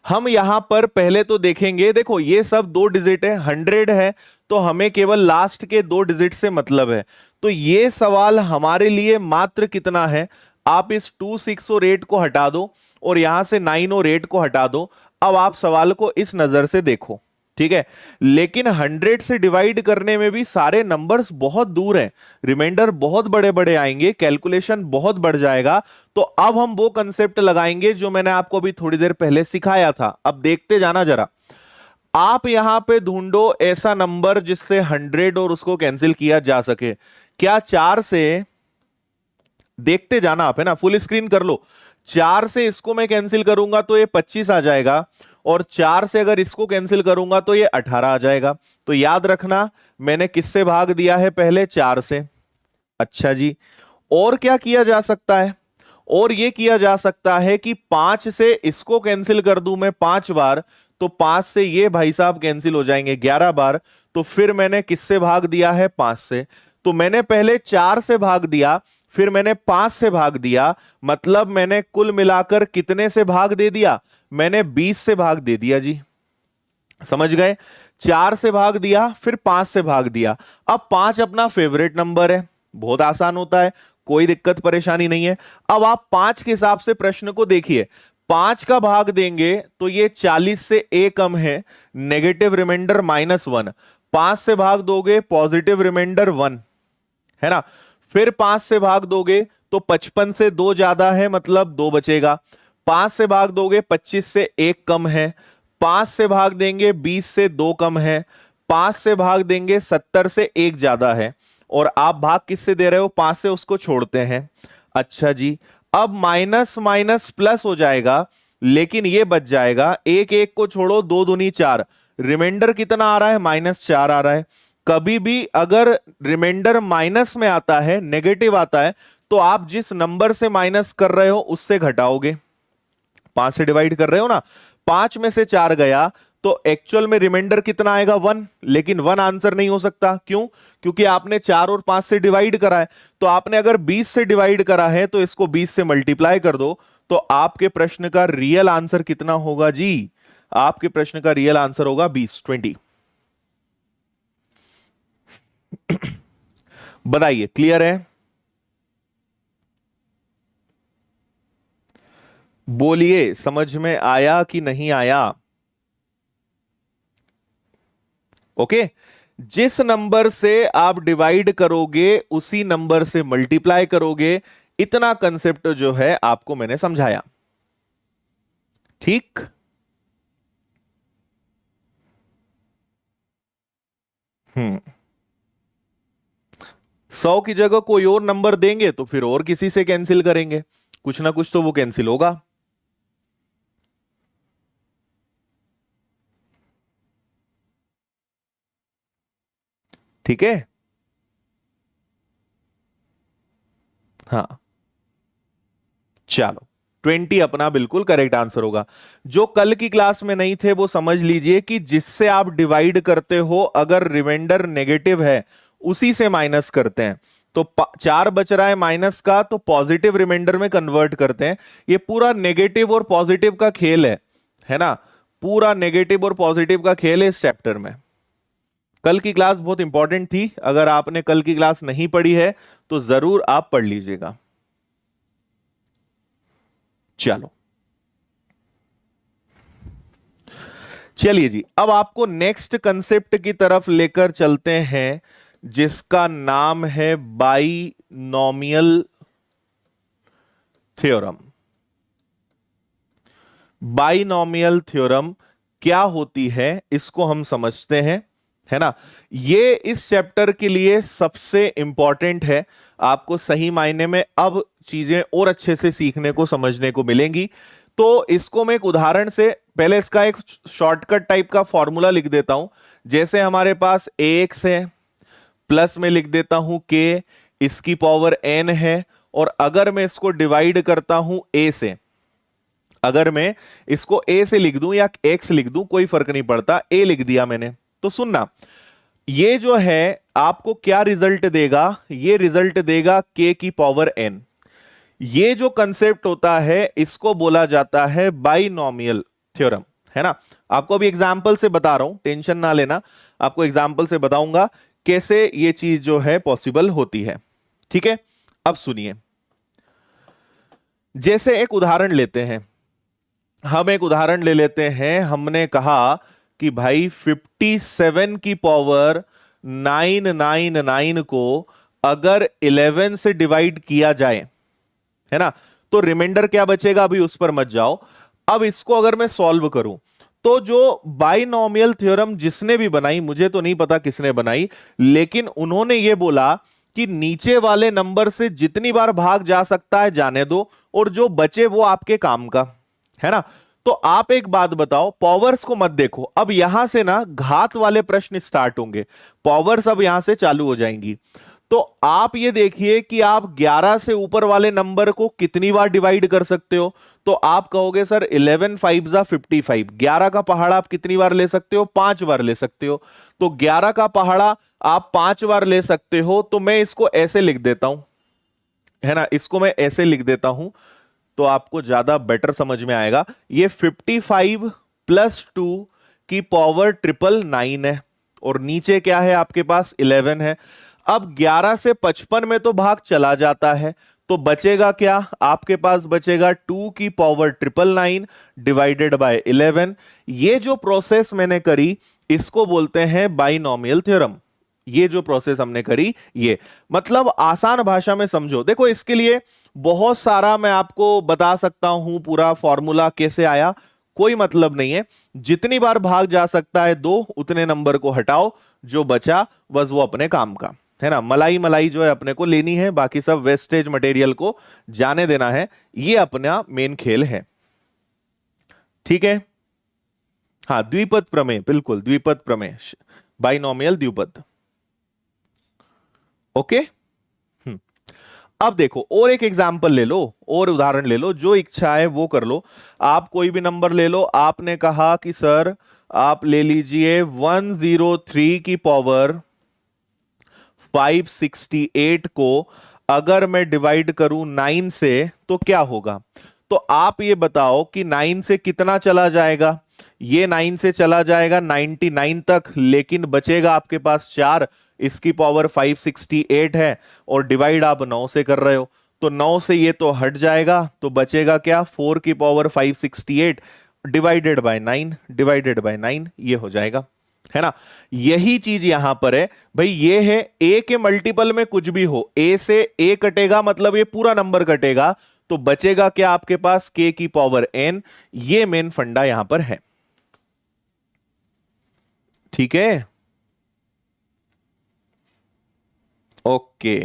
हम यहां पर पहले तो देखेंगे, देखो ये सब 2 डिजिट है, 100 है, तो हमें केवल लास्ट के 2 डिजिट से मतलब है। तो ये सवाल हमारे लिए मात्र कितना है, आप इस 2 6 और 8 को हटा दो और यहां से 9 और 8 को हटा दो। अब आप सवाल को इस नजर से देखो, ठीक है। लेकिन 100 से डिवाइड करने में भी सारे नंबर्स बहुत दूर हैं, रिमाइंडर बहुत बड़े बड़े आएंगे, कैलकुलेशन बहुत बढ़ जाएगा। तो अब हम वो कंसेप्ट लगाएंगे जो मैंने आपको अभी थोड़ी देर पहले सिखाया था। अब देखते जाना जरा, आप यहां पे ढूंढो ऐसा नंबर जिससे 100 और उसको कैंसिल किया जा सके। क्या 4 से, देखते जाना आप, है ना, फुल स्क्रीन कर लो। 4 से इसको मैं कैंसिल करूंगा तो ये 25 आ जाएगा, और 4 से अगर इसको कैंसिल करूंगा तो ये 18 आ जाएगा। तो याद रखना मैंने किससे भाग दिया है, पहले 4 से। अच्छा जी, और क्या किया जा सकता है, और ये किया जा सकता है कि 5 से इसको कैंसिल कर दूं मैं 5 बार, तो 5 से ये भाई साहब कैंसिल हो जाएंगे 11 बार। तो फिर मैंने किससे भाग दिया है, 5 से। तो मैंने पहले 4 से भाग दिया, फिर मैंने 5 से भाग दिया, मतलब मैंने कुल मिलाकर कितने से भाग दे दिया, मैंने 20 से भाग दे दिया जी। समझ गए, 4 से भाग दिया फिर 5 से भाग दिया। अब 5 अपना फेवरेट नंबर है, बहुत आसान होता है, कोई दिक्कत परेशानी नहीं है। अब आप 5 के हिसाब से प्रश्न को देखिए, 5 का भाग देंगे तो ये 40 से a कम है, नेगेटिव रिमाइंडर -1। 5 से भाग दोगे पॉजिटिव रिमाइंडर 1, है ना। फिर 5 से भाग दोगे तो 55 से 2 ज्यादा है, मतलब 2 बचेगा। 5 से भाग दोगे 25 से 1 कम है। 5 से भाग देंगे 20 से 2 कम है। 5 से भाग देंगे 70 से 1 ज्यादा है। और आप भाग किससे दे रहे हो, 5 से, उसको छोड़ते हैं। अच्छा जी, अब माइनस माइनस प्लस हो जाएगा, लेकिन ये बच जाएगा, एक एक को छोड़ो, 2 दूनी 4, रिमाइंडर कितना आ रहा है, -4 आ रहा है। कभी भी अगर रिमाइंडर माइनस में आता है, नेगेटिव आता है, तो आप जिस नंबर से माइनस कर रहे हो उससे घटाओगे। 5 से डिवाइड कर रहे हो ना, 5 में से 4 गया तो एक्चुअल में रिमाइंडर कितना आएगा, 1। लेकिन 1 आंसर नहीं हो सकता, क्यों, क्योंकि आपने 4 और 5 से डिवाइड करा है। तो आपने अगर 20 से डिवाइड करा है तो इसको 20 से मल्टीप्लाई कर दो। तो आपके प्रश्न का रियल आंसर कितना होगा जी, आपके प्रश्न का रियल आंसर होगा 20। बताइए, क्लियर है, बोलिए, समझ में आया कि नहीं आया। ओके, जिस नंबर से आप डिवाइड करोगे उसी नंबर से मल्टीप्लाई करोगे, इतना कंसेप्ट जो है आपको मैंने समझाया, ठीक। हम्म, 100 की जगह कोई और नंबर देंगे तो फिर और किसी से कैंसिल करेंगे, कुछ ना कुछ तो वो कैंसिल होगा। ठीक है, हाँ, चलो, 20 अपना बिल्कुल करेक्ट आंसर होगा। जो कल की क्लास में नहीं थे वो समझ लीजिए कि जिससे आप डिवाइड करते हो, अगर रिमाइंडर नेगेटिव है उसी से माइनस करते हैं। तो 4 बच रहा है माइनस का, तो पॉजिटिव रिमाइंडर में कन्वर्ट करते हैं। ये पूरा नेगेटिव और पॉजिटिव का खेल है ना, पूरा नेगेटिव और पॉजिटिव का खेल है इस चैप्टर में। कल की क्लास बहुत इंपॉर्टेंट थी, अगर आपने कल की क्लास नहीं पढ़ी है तो जरूर आप पढ़ लीजिएगा। चलो, चलिए जी, अब आपको नेक्स्ट कंसेप्ट की तरफ लेकर चलते हैं, जिसका नाम है बाइनोमियल थ्योरम। बाइनोमियल थ्योरम क्या होती है इसको हम समझते हैं, है ना। ये इस चैप्टर के लिए सबसे इंपॉर्टेंट है, आपको सही मायने में अब चीजें और अच्छे से सीखने को समझने को मिलेंगी। तो इसको मैं एक उदाहरण से, पहले इसका एक शॉर्टकट टाइप का फॉर्मूला लिख देता हूं। जैसे हमारे पास ax है, प्लस में लिख देता हूं k, इसकी पावर n है, और अगर मैं इसको डिवाइड करता हूं a से, अगर मैं इसको a से लिख दूं या x लिख दूं कोई फर्क नहीं पड़ता, a लिख दिया मैंने, तो सुनना, ये जो है आपको क्या रिजल्ट देगा, ये रिजल्ट देगा k की पावर n। ये जो कंसेप्ट होता है इसको बोला जाता है बाइनोमियल थ्योरम, है ना। आपको अभी एग्जाम्पल से बता रहा हूं, टेंशन ना लेना, आपको एग्जाम्पल से बताऊंगा कैसे ये चीज जो है पॉसिबल होती है। ठीक है, अब सुनिए, जैसे एक उदाहरण लेते हैं, हम एक उदाहरण ले लेते हैं। हमने कहा कि भाई 57 की पावर 999 को अगर 11 से डिवाइड किया जाए, है ना, तो रिमाइंडर क्या बचेगा, अभी उस पर मत जाओ। अब इसको अगर मैं सॉल्व करूं, तो जो बाइनोमियल थ्योरम जिसने भी बनाई, मुझे तो नहीं पता किसने बनाई, लेकिन उन्होंने ये बोला कि नीचे वाले नंबर से जितनी बार भाग जा सकता है जाने दो, और जो बचे वो आपके काम का, है ना। तो आप एक बात बताओ, पावर्स को मत देखो, अब यहां से ना घात वाले प्रश्न स्टार्ट होंगे, पावर्स अब यहां से चालू हो जाएंगी। तो आप ये देखिए कि आप 11 से ऊपर वाले नंबर को कितनी बार डिवाइड कर सकते हो। तो आप कहोगे सर 11 5 जा 55, 11 का पहाड़ा आप कितनी बार ले सकते हो, 5 बार ले सकते हो। तो 11 का पहाड़ा आप 5 बार ले सकते हो, तो मैं इसको ऐसे लिख देता हूं, है ना, इसको मैं ऐसे लिख देता हूं, तो आपको ज्यादा बेटर समझ में आएगा। ये 55 प्लस 2 की पावर 999 है, और नीचे क्या है आपके पास 11 है। अब 11 से 55 में तो भाग चला जाता है, तो बचेगा क्या आपके पास, बचेगा 2 की पावर 999 डिवाइडेड बाय 11। ये जो प्रोसेस मैंने करी इसको बोलते हैं बाइनोमियल थ्योरम। ये जो प्रोसेस हमने करी, ये मतलब आसान भाषा में समझो। देखो इसके लिए बहुत सारा मैं आपको बता सकता हूं, पूरा फॉर्मूला कैसे आया, कोई मतलब नहीं है। जितनी बार भाग जा सकता है दो, उतने नंबर को हटाओ, जो बचा बस वो अपने काम का, है ना। मलाई मलाई जो है अपने को लेनी है, बाकी सब वेस्टेज मटेरियल को जाने देना है, ये अपना मेन खेल है। ठीक है, हाँ, द्विपद प्रमेय, बिल्कुल द्विपद प्रमेय, बाइनोमियल द्विपद। ओके, अब देखो और एक एग्जाम्पल ले लो, और उदाहरण ले लो, जो इच्छा है वो कर लो। आप कोई भी नंबर ले लो। आपने कहा कि सर आप ले लीजिए 103 की पावर 568 को अगर मैं डिवाइड करूं 9 से तो क्या होगा। तो आप ये बताओ कि 9 से कितना चला जाएगा। ये 9 से चला जाएगा 99 तक, लेकिन बचेगा आपके पास 4, इसकी पावर 568 है, और डिवाइड आप 9 से कर रहे हो, तो 9 से ये तो हट जाएगा, तो बचेगा क्या, 4 की power 568 divided by 9, divided by 9, ये हो जाएगा, है ना। यही चीज यहां पर है भाई, ये है ए के मल्टीपल में कुछ भी हो, ए से ए कटेगा मतलब ये पूरा नंबर कटेगा, तो बचेगा क्या आपके पास, के की पावर एन। ये मेन फंडा यहां पर है। ठीक है, ओके,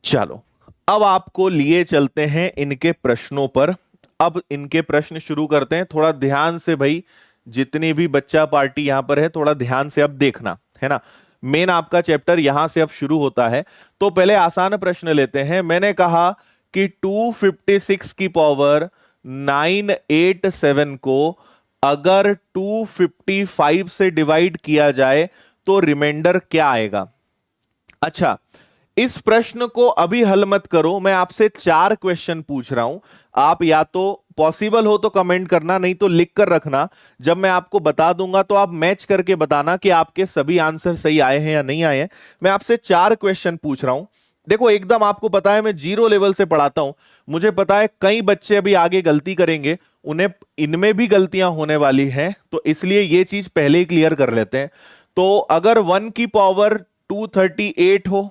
चलो अब आपको लिए चलते हैं इनके प्रश्नों पर। अब इनके प्रश्न शुरू करते हैं, थोड़ा ध्यान से भाई, जितनी भी बच्चा पार्टी यहां पर है थोड़ा ध्यान से अब देखना, है ना। मेन आपका चैप्टर यहां से अब शुरू होता है। तो पहले आसान प्रश्न लेते हैं। मैंने कहा कि 256 की पावर 987 को अगर 255 से डिवाइड किया जाए तो रिमाइंडर क्या आएगा। अच्छा, इस प्रश्न को अभी हल मत करो, मैं आपसे 4 क्वेश्चन पूछ रहा हूं। आप या तो पॉसिबल हो तो कमेंट करना, नहीं तो लिख कर रखना। जब मैं आपको बता दूंगा तो आप मैच करके बताना कि आपके सभी आंसर सही आए हैं या नहीं आए हैं। मैं आपसे 4 क्वेश्चन पूछ रहा हूं। देखो एकदम आपको पता है मैं 0 लेवल से पढ़ाता हूं, मुझे पता है कई बच्चे अभी आगे गलती करेंगे, उन्हें इनमें भी गलतियां होने वाली हैं, तो इसलिए ये चीज पहले ही क्लियर कर लेते हैं। तो अगर 1 की पावर 238 हो,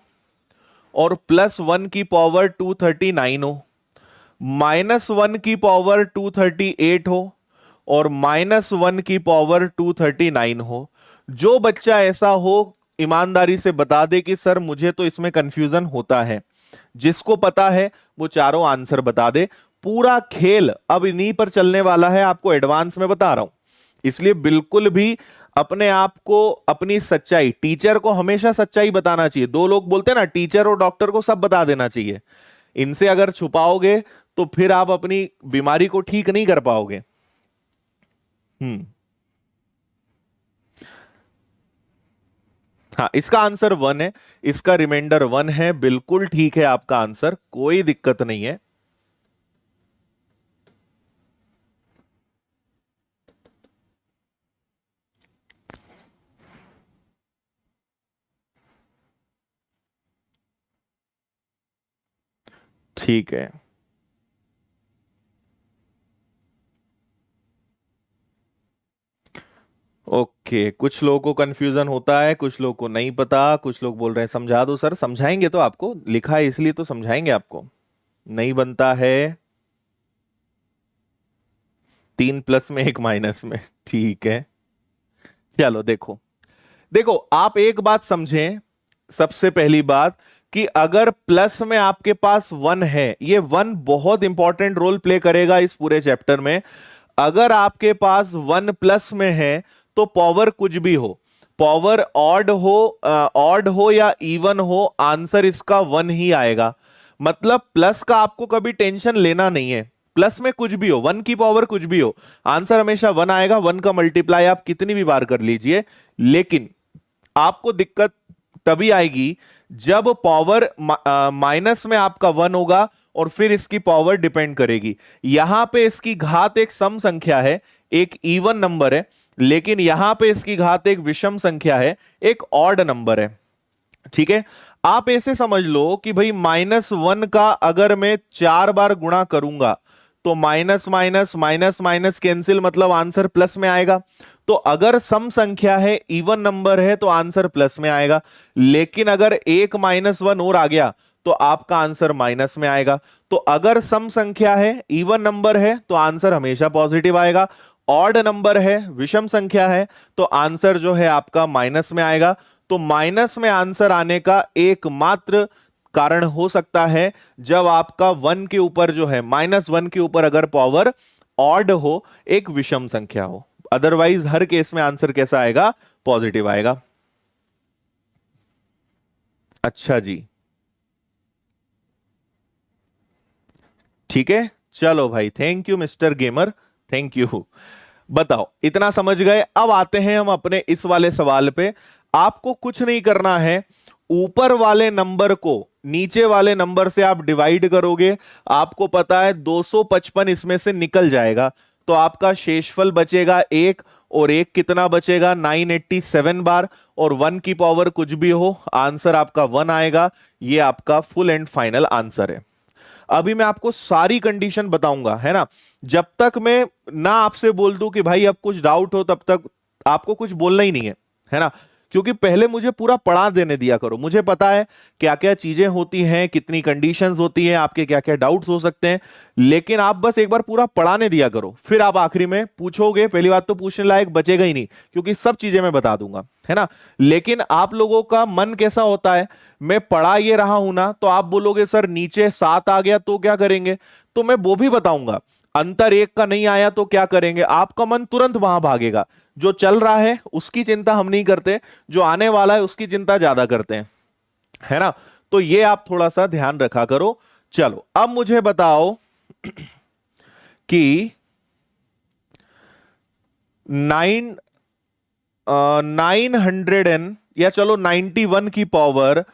और +1 की पावर 239 हो, -1 की पावर 238 हो, और -1 की पावर 239 हो, जो बच्चा ऐसा हो ईमानदारी से बता दे कि सर मुझे तो इसमें कंफ्यूजन होता है। जिसको पता है वो चारों आंसर बता दे। पूरा खेल अब इन्हीं पर चलने वाला है, आपको एडवांस में बता रहा हूं, इसलिए बिल्कुल भी अपने आप को, अपनी सच्चाई, टीचर को हमेशा सच्चाई बताना चाहिए। दो लोग बोलते हैं ना, टीचर और डॉक्टर को सब बता देना चाहिए। इनसे अगर छुपाओगे तो फिर आप अपनी बीमारी को ठीक नहीं कर पाओगे। हम्म, हाँ, इसका आंसर 1 है, इसका रिमाइंडर 1 है, बिल्कुल ठीक है आपका आंसर, कोई दिक्कत नहीं है। ठीक है। ओके, कुछ लोगों को कंफ्यूजन होता है, कुछ लोगों को नहीं पता, कुछ लोग बोल रहे हैं समझा दो सर। समझाएंगे तो आपको, लिखा है इसलिए तो समझाएंगे आपको। नहीं बनता है 3 प्लस में 1 माइनस में, ठीक है। चलो देखो, देखो आप एक बात समझें, सबसे पहली बात कि अगर प्लस में आपके पास 1 है, ये 1 बहुत इंपॉर्टेंट रोल प्ले करेगा इस पूरे चैप्टर में। अगर आपके पास 1 प्लस में है तो पावर कुछ भी हो, पावर ऑड हो या इवन हो, आंसर इसका 1 ही आएगा। मतलब प्लस का आपको कभी टेंशन लेना नहीं है, प्लस में कुछ भी हो, 1 की पावर कुछ भी हो, आंसर हमेशा 1 आएगा। 1 का मल्टीप्लाई आप कितनी भी बार कर लीजिए, लेकिन आपको दिक्कत तभी आएगी जब पावर माइनस में आपका 1 होगा और फिर इसकी पावर डिपेंड करेगी। यहां पे इसकी घात एक सम संख्या है, एक इवन नंबर है, लेकिन यहां पे इसकी घात एक विषम संख्या है, एक ऑड नंबर है। ठीक है, आप ऐसे समझ लो कि भाई -1 का अगर मैं 4 बार गुणा करूंगा तो minus minus minus minus cancel, मतलब आंसर प्लस में आएगा। तो अगर सम संख्या है, इवन नंबर है, तो आंसर प्लस में आएगा। लेकिन अगर एक -1 और आ गया तो आपका आंसर माइनस में आएगा। तो अगर सम संख्या है, इवन नंबर है, तो आंसर हमेशा पॉजिटिव आएगा। ऑड नंबर है, विषम संख्या है, तो आंसर जो है आपका माइनस में आएगा। तो माइनस में आंसर आने का एकमात्र कारण हो सकता है जब आपका 1 के ऊपर जो है, -1 के ऊपर अगर पावर ऑड हो, एक विषम संख्या हो। अदरवाइज हर केस में आंसर कैसा आएगा? पॉजिटिव आएगा। अच्छा जी, ठीक है, चलो भाई, thank you mister gamer, thank you. बताओ, इतना समझ गए? अब आते हैं हम अपने इस वाले सवाल पे। आपको कुछ नहीं करना है, ऊपर वाले नंबर को नीचे वाले नंबर से आप डिवाइड करोगे। आपको पता है 255 इसमें से निकल जाएगा, तो आपका शेषफल बचेगा 1, और 1 कितना बचेगा? 987 बार, और 1 की पावर कुछ भी हो, आंसर आपका 1 आएगा। ये आपका फुल एंड फाइनल आंसर है। अभी मैं आपको सारी कंडीशन बताऊंगा, है ना। जब तक मैं ना आपसे बोल दूं कि भाई अब कुछ डाउट हो, तब तक आपको कुछ बोलना ही नहीं है ना। क्योंकि पहले मुझे पूरा पढ़ा देने दिया करो, मुझे पता है क्या क्या चीजें होती हैं, कितनी कंडीशंस होती हैं, आपके क्या क्या डाउट्स हो सकते हैं। लेकिन आप बस एक बार पूरा पढ़ाने दिया करो, फिर आप आखिरी में पूछोगे, पहली बात तो पूछने लायक बचेगा ही नहीं, क्योंकि सब चीजें मैं बता दूंगा, है ना। लेकिन आप लोगों का मन कैसा होता है, मैं पढ़ा ये रहा हूं ना, तो आप बोलोगे सर नीचे 7 आ गया तो क्या करेंगे, तो मैं वो भी बताऊंगा। अंतर 1 का नहीं आया तो क्या करेंगे, आपका मन तुरंत वहां भागेगा। जो चल रहा है उसकी चिंता हम नहीं करते, जो आने वाला है उसकी चिंता ज्यादा करते हैं, है ना। तो ये आप थोड़ा सा ध्यान रखा करो। चलो अब मुझे बताओ कि 900 या चलो 91 की पावर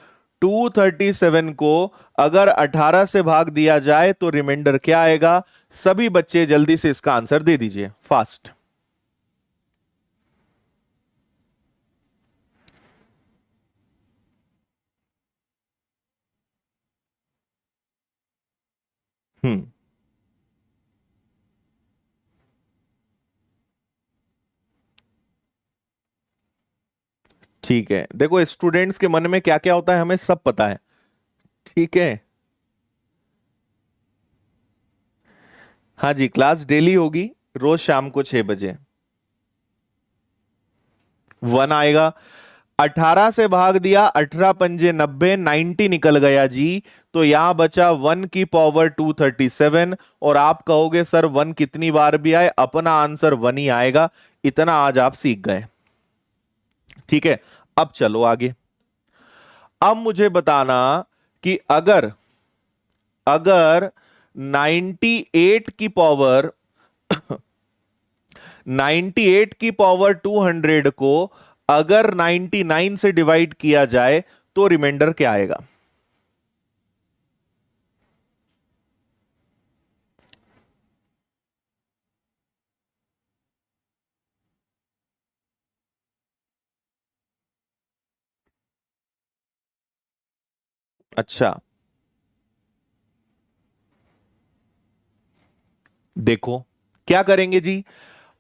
237 को अगर 18 से भाग दिया जाए तो रिमाइंडर क्या आएगा? सभी बच्चे जल्दी से इसका आंसर दे दीजिए, फास्ट। हम्म, ठीक है। देखो, स्टूडेंट्स के मन में क्या क्या होता है हमें सब पता है, ठीक है। हाँ जी, क्लास डेली होगी, रोज शाम को 6 बजे। 1 आएगा, 18 से भाग दिया, 18 पंजे 90, 90 निकल गया जी। तो यहां बचा 1 की पावर 237, और आप कहोगे सर 1 कितनी बार भी आए, अपना आंसर 1 ही आएगा। इतना आज आप सीख गए, ठीक है। अब चलो आगे। अब मुझे बताना कि अगर अगर 98 की पावर 98 की पावर 200 को अगर 99 से डिवाइड किया जाए तो रिमाइंडर क्या आएगा? अच्छा, देखो क्या करेंगे जी।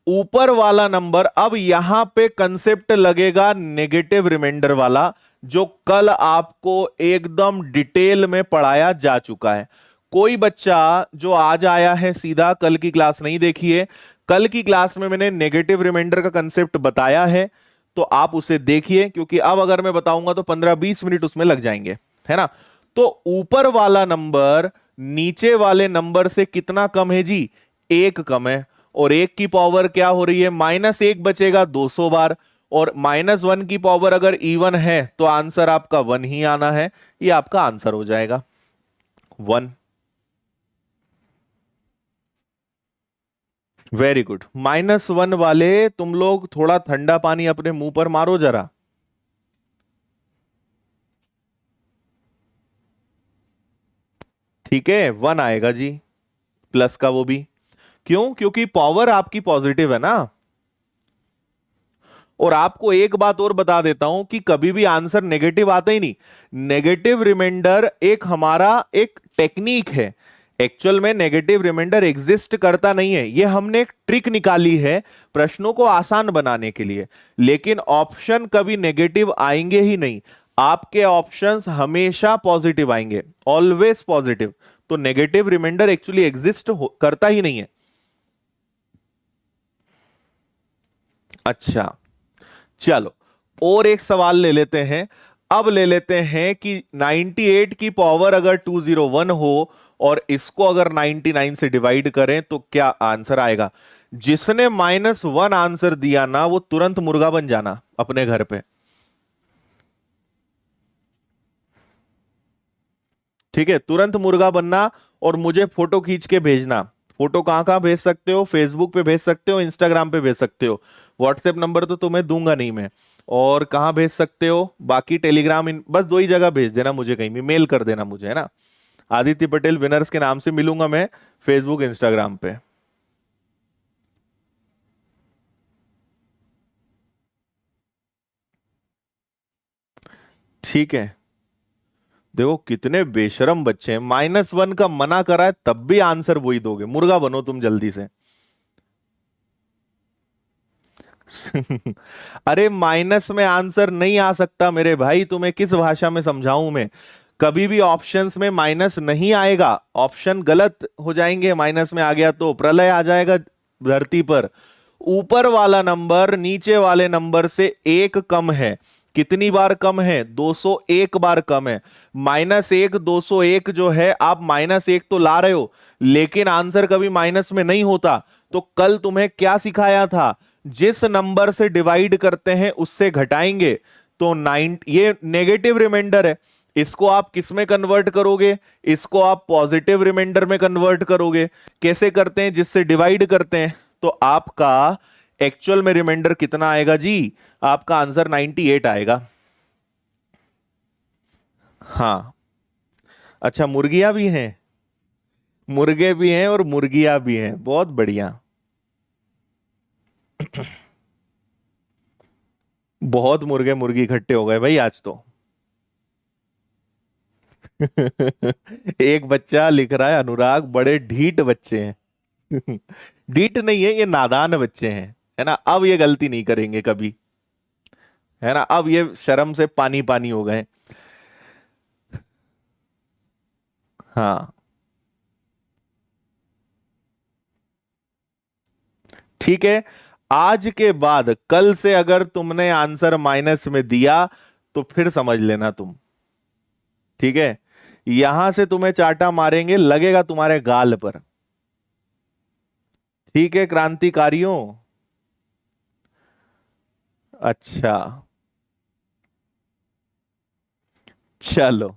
ऊपर वाला नंबर, अब यहां पे कंसेप्ट लगेगा नेगेटिव रिमाइंडर वाला, जो कल आपको एकदम डिटेल में पढ़ाया जा चुका है। कोई बच्चा जो आज आया है सीधा, कल की क्लास नहीं देखी है, कल की क्लास में मैंने नेगेटिव रिमाइंडर का कंसेप्ट बताया है, तो आप उसे देखिए, क्योंकि अब अगर मैं बताऊंगा तो 15-20 मिनट उसमें लग जाएंगे, है ना। तो ऊपर वाला नंबर नीचे वाले नंबर से कितना कम है जी? एक कम है। और एक की पावर क्या हो रही है? -1 बचेगा 200 बार। और -1 की पावर अगर इवन है तो आंसर आपका 1 ही आना है। ये आपका आंसर हो जाएगा 1। Very good. -1 वाले तुम लोग थोड़ा ठंडा पानी अपने मुंह पर मारो जरा। ठीक है, 1 आएगा जी, प्लस का वो भी। क्यों? क्योंकि पावर आपकी पॉजिटिव है ना। और आपको एक बात और बता देता हूं कि कभी भी आंसर नेगेटिव आता ही नहीं। नेगेटिव रिमाइंडर एक हमारा एक टेक्निक है। एक्चुअल में नेगेटिव रिमाइंडर एग्जिस्ट करता नहीं है, ये हमने एक ट्रिक निकाली है प्रश्नों को आसान बनाने के लिए। लेकिन ऑप्शन कभी नेगेटिव आएंगे ही नहीं, आपके ऑप्शंस हमेशा पॉजिटिव आएंगे, ऑलवेज पॉजिटिव। तो नेगेटिव रिमाइंडर एक्चुअली एग्जिस्ट करता ही नहीं है। अच्छा, चलो और एक सवाल ले लेते हैं। अब ले लेते हैं कि 98 की पावर अगर 201 हो और इसको अगर 99 से डिवाइड करें तो क्या आंसर आएगा? जिसने -1 आंसर दिया ना, वो तुरंत मुर्गा बन जाना अपने घर पे। ठीक है, तुरंत मुर्गा बनना और मुझे फोटो खींच के भेजना। फोटो कहां कहां भेज सकते हो? फेसबुक पे भेज सकते हो, इंस्टाग्राम पे भेज सकते हो। व्हाट्सएप नंबर तो तुम्हें दूंगा नहीं मैं। और कहां भेज सकते हो बाकी? टेलीग्राम, बस दो ही जगह भेज देना मुझे, कहीं भी मेल कर देना मुझे, है ना। आदित्य पटेल विनर्स के नाम से मिलूंगा मैं फेसबुक इंस्टाग्राम पे। ठीक है, देखो कितने बेशरम बच्चे हैं। -1 का मना करा है तब भी आंसर वही दोगे। मुर्गा बनो तुम जल्दी से। अरे माइनस में आंसर नहीं आ सकता मेरे भाई, तुम्हें किस भाषा में समझाऊं मैं। कभी भी ऑप्शंस में माइनस नहीं आएगा, ऑप्शन गलत हो जाएंगे। माइनस में आ गया तो प्रलय आ जाएगा धरती पर। ऊपर वाला नंबर नीचे वाले नंबर से एक कम है। कितनी बार कम है? 201 बार कम है। -1 201 जो है, आप -1 तो ला रहे हो, लेकिन आंसर कभी माइनस में नहीं होता। तो कल तुम्हें क्या सिखाया था? जिस नंबर से डिवाइड करते हैं उससे घटाएंगे। तो 9, ये नेगेटिव रिमाइंडर है, इसको आप किस में कन्वर्ट करोगे? इसको आप पॉजिटिव रिमाइंडर में कन्वर्ट करोगे। कैसे करते हैं? जिससे डिवाइड करते हैं। तो आपका एक्चुअल में रिमाइंडर कितना आएगा जी? आपका आंसर 98 आएगा। हाँ। अच्छा, मुर्गियां भी हैं? मुर्गे भी हैं और मुर्गियां भी हैं, बहुत बढ़िया। बहुत मुर्गे मुर्गी इकट्ठे हो गए भाई आज तो। एक बच्चा लिख रहा है, अनुराग बड़े ढीठ बच्चे हैं। ढीठ नहीं है, ये नादान बच्चे हैं, है ना। अब ये गलती नहीं करेंगे कभी, है ना। अब ये शर्म से पानी पानी हो गए। हाँ, ठीक है। आज के बाद कल से अगर तुमने आंसर माइनस में दिया तो फिर समझ लेना तुम। ठीक है, यहां से तुम्हें चाटा मारेंगे, लगेगा तुम्हारे गाल पर। ठीक है क्रांतिकारियों। अच्छा, चलो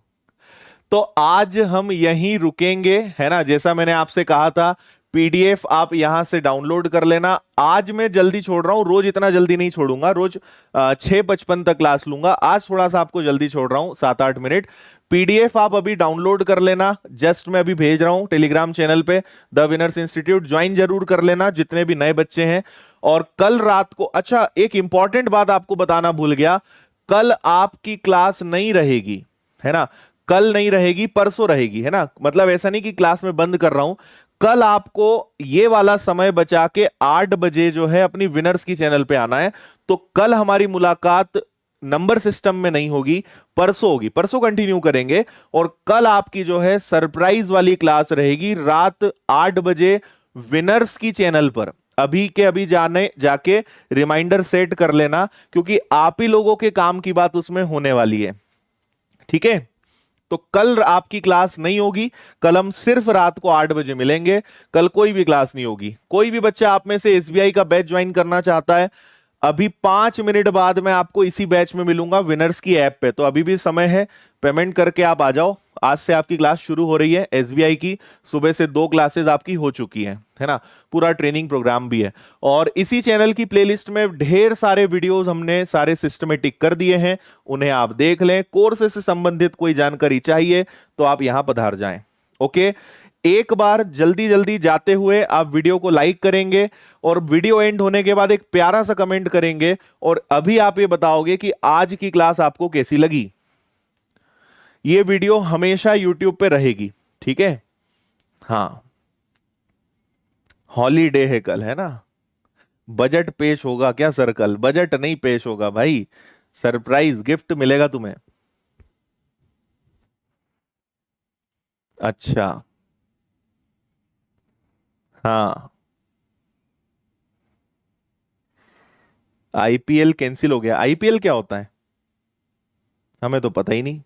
तो आज हम यहीं रुकेंगे, है ना। जैसा मैंने आपसे कहा था पीडीएफ आप यहां से डाउनलोड कर लेना। आज मैं जल्दी छोड़ रहा हूं, रोज इतना जल्दी नहीं छोड़ूंगा, रोज 6:55 तक क्लास लूंगा। आज थोड़ा सा आपको जल्दी छोड़ रहा हूं, 7-8 मिनट। पीडीएफ आप अभी डाउनलोड कर लेना, जस्ट मैं अभी भेज रहा हूं टेलीग्राम चैनल पे, द विनर्स इंस्टीट्यूट। ज्वाइन जरूर कर लेना जितने भी नए बच्चे हैं। और कल रात को, अच्छा एक इंपॉर्टेंट बात आपको बताना भूल गया, कल आपकी क्लास नहीं रहेगी, है ना। कल नहीं रहेगी, परसों रहेगी, है ना। मतलब ऐसा नहीं कि क्लास में बंद कर रहा हूं, कल आपको ये वाला समय बचा के 8 बजे जो है अपनी विनर्स की चैनल पे आना है। तो कल हमारी मुलाकात नंबर सिस्टम में नहीं होगी, परसों होगी, परसों कंटिन्यू करेंगे। और कल आपकी जो है सरप्राइज वाली क्लास रहेगी रात 8 बजे विनर्स की चैनल पर। अभी के अभी जाके रिमाइंडर सेट कर लेना, क्योंकि आप ही लोगों के काम की बात उसमें होने वाली है, ठीक है। तो कल आपकी क्लास नहीं होगी, कल हम सिर्फ रात को 8 बजे मिलेंगे। कल कोई भी क्लास नहीं होगी। कोई भी बच्चा आप में से एसबीआई का बैच ज्वाइन करना चाहता है, अभी 5 मिनट बाद मैं आपको इसी बैच में मिलूंगा विनर्स की ऐप पे। तो अभी भी समय है, पेमेंट करके आप आ जाओ। आज से आपकी क्लास शुरू हो रही है एसबीआई की, सुबह से 2 क्लासेस आपकी हो चुकी हैं, है ना। पूरा ट्रेनिंग प्रोग्राम भी है। और इसी चैनल की प्लेलिस्ट में ढेर सारे वीडियोस हमने सारे सिस्टमेटिक कर दिए हैं, उन्हें आप देख लें। कोर्स से संबंधित कोई जानकारी चाहिए तो आप यहां पधार जाएं। ओके, एक बार जल्दी जल्दी जाते हुए आप वीडियो को लाइक करेंगे और वीडियो एंड होने के बाद एक प्यारा सा कमेंट करेंगे। और अभी आप ये बताओगे कि आज की क्लास आपको कैसी लगी। ये वीडियो हमेशा यूट्यूब पे रहेगी, ठीक है। हाँ, हॉलीडे है कल, है ना। बजट पेश होगा क्या सर? कल बजट नहीं पेश होगा भाई, सरप्राइज गिफ्ट मिलेगा तुम्हें। अच्छा, हाँ, आईपीएल कैंसिल हो गया। आईपीएल क्या होता है? हमें तो पता ही नहीं।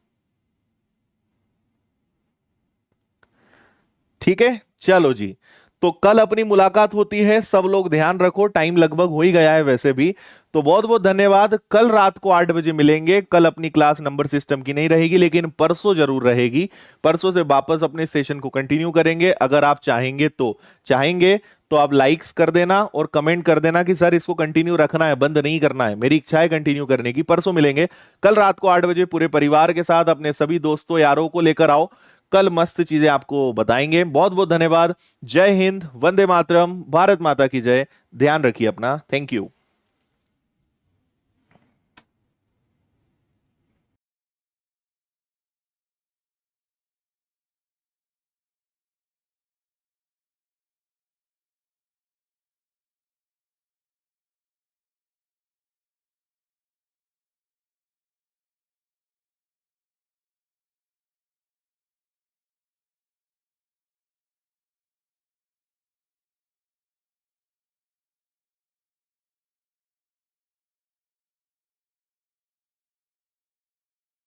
ठीक है, चलो जी। तो कल अपनी मुलाकात होती है, सब लोग ध्यान रखो, टाइम लगभग हो ही गया है वैसे भी। तो बहुत बहुत धन्यवाद। कल रात को 8 बजे मिलेंगे। कल अपनी क्लास नंबर सिस्टम की नहीं रहेगी, लेकिन परसों जरूर रहेगी। परसों से वापस अपने सेशन को कंटिन्यू करेंगे। अगर आप चाहेंगे तो आप लाइक्स कर देना और कमेंट कर देना कि सर इसको कंटिन्यू रखना है, बंद नहीं करना है। मेरी इच्छा है कंटिन्यू करने की। परसों मिलेंगे कल रात को 8 बजे पूरे परिवार के साथ। अपने सभी दोस्तों यारों को लेकर आओ, कल मस्त चीजें आपको बताएंगे। बहुत बहुत धन्यवाद। जय हिंद, वंदे मातरम, भारत माता की जय। ध्यान रखिए अपना। Thank you.